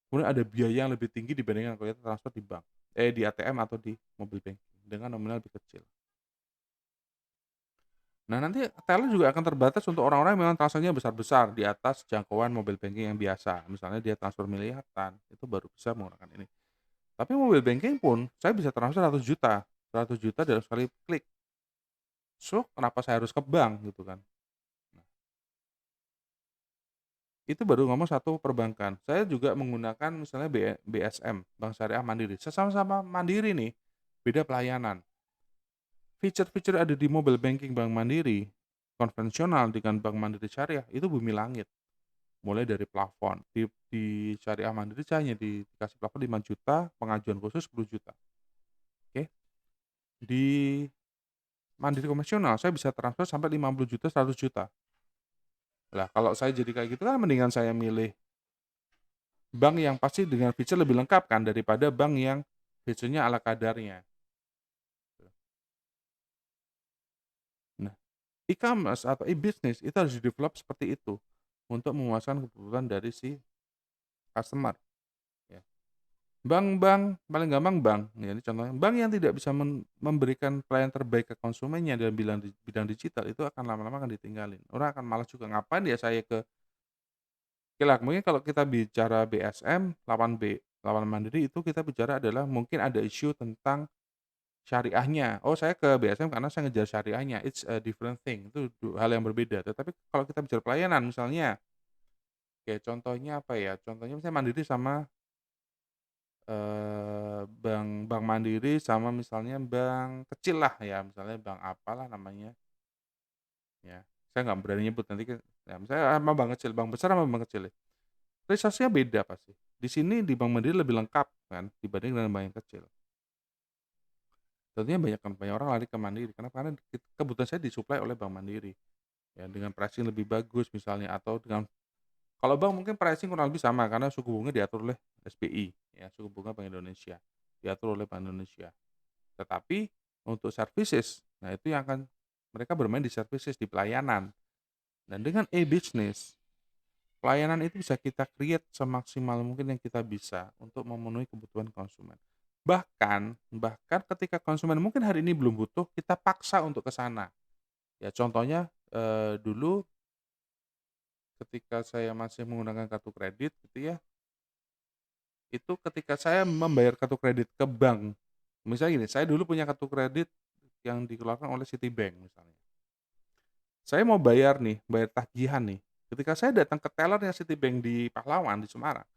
kemudian ada biaya yang lebih tinggi dibandingkan kalau kita transfer di bank, di ATM atau di mobile banking dengan nominal lebih kecil. Nah, nanti teller juga akan terbatas untuk orang-orang yang memang transaksinya besar-besar di atas jangkauan mobile banking yang biasa. Misalnya dia transfer miliaran, itu baru bisa menggunakan ini. Tapi mobile banking pun saya bisa transfer 100 juta, 100 juta dalam sekali klik. So, kenapa saya harus ke bank gitu kan? Nah, itu baru ngomong satu perbankan. Saya juga menggunakan misalnya BSM, Bank Syariah Mandiri. Sesama-sama mandiri nih, beda pelayanan. Fitur-fitur ada di mobile banking Bank Mandiri konvensional dengan Bank Mandiri Syariah itu bumi langit. Mulai dari plafon, di Syariah Mandiri saya hanya dikasih plafon 5 juta, pengajuan khusus 10 juta, oke. Di Mandiri konvensional saya bisa transfer sampai 50 juta, 100 juta. Lah kalau saya jadi kayak gitu kan mendingan saya milih bank yang pasti dengan fitur lebih lengkap kan daripada bank yang fiturnya ala kadarnya. Nah, e-commerce atau e-business itu harus di-develop seperti itu untuk memuaskan kebutuhan dari si customer, ya. Bank-bank, paling gampang bank, ya ini contohnya, bank yang tidak bisa memberikan pelayanan terbaik ke konsumennya dalam bidang digital itu akan lama-lama akan ditinggalin. Orang akan malas juga, ngapain ya saya ke oke lah, mungkin kalau kita bicara BSM, lawan Mandiri itu kita bicara adalah mungkin ada isu tentang syariahnya. Oh, saya ke BSM karena saya ngejar syariahnya, it's a different thing, itu hal yang berbeda. Tetapi kalau kita bicara pelayanan misalnya, oke contohnya apa ya, contohnya misalnya Mandiri sama bank bank mandiri sama misalnya bank kecil lah ya, misalnya bank apalah namanya, ya. Saya nggak berani nyebut nanti ya misalnya sama bank kecil, bank besar sama bank kecil ya, resource-nya beda pasti. Di sini di bank mandiri lebih lengkap kan dibanding dengan bank yang kecil. Tentunya banyak orang lari ke mandiri, karena kebutuhan saya disuplai oleh bank mandiri, ya dengan pricing lebih bagus misalnya atau dengan kalau bank mungkin pricing kurang lebih sama karena suku bunga diatur oleh SBI, ya suku bunga Bank Indonesia, diatur oleh Bank Indonesia. Tetapi untuk services, nah itu yang akan mereka bermain di services, di pelayanan. Dan dengan e-business, pelayanan itu bisa kita create semaksimal mungkin yang kita bisa untuk memenuhi kebutuhan konsumen. Bahkan bahkan ketika konsumen mungkin hari ini belum butuh, kita paksa untuk ke sana. Ya contohnya, dulu ketika saya masih menggunakan kartu kredit gitu ya, itu ketika saya membayar kartu kredit ke bank, misalnya gini, saya dulu punya kartu kredit yang dikeluarkan oleh Citibank misalnya. Saya mau bayar nih, bayar tagihan nih. Ketika saya datang ke tellernya Citibank di Pahlawan, di Semarang,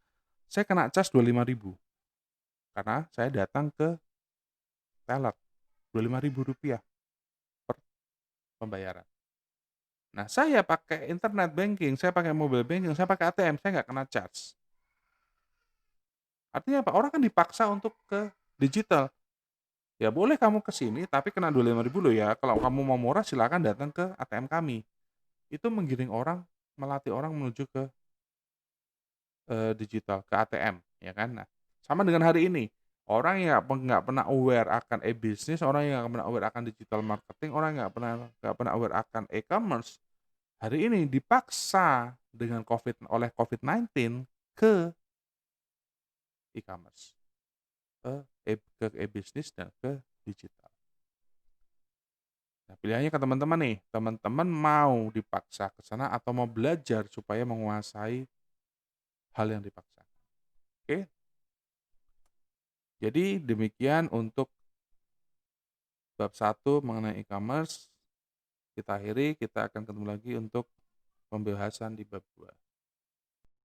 saya kena cas 25.000 karena saya datang ke teller, Rp25.000 per pembayaran. Nah, saya pakai internet banking, saya pakai mobile banking, saya pakai ATM, saya nggak kena charge. Artinya apa? Orang kan dipaksa untuk ke digital. Ya boleh kamu ke sini, tapi kena 25.000 loh ya. Kalau kamu mau murah silakan datang ke ATM kami. Itu menggiring orang, melatih orang menuju ke digital, ke ATM, ya kan. Nah, sama dengan hari ini, orang yang nggak pernah aware akan e-bisnis, orang yang nggak pernah aware akan digital marketing, orang yang nggak pernah aware akan e-commerce, hari ini dipaksa dengan oleh COVID-19 ke e-commerce, ke e-bisnis dan ke digital. Nah, pilihannya ke teman-teman nih, teman-teman mau dipaksa ke sana atau mau belajar supaya menguasai hal yang dipaksa. Oke, jadi demikian untuk bab 1 mengenai e-commerce kita akhiri, kita akan ketemu lagi untuk pembahasan di bab 2.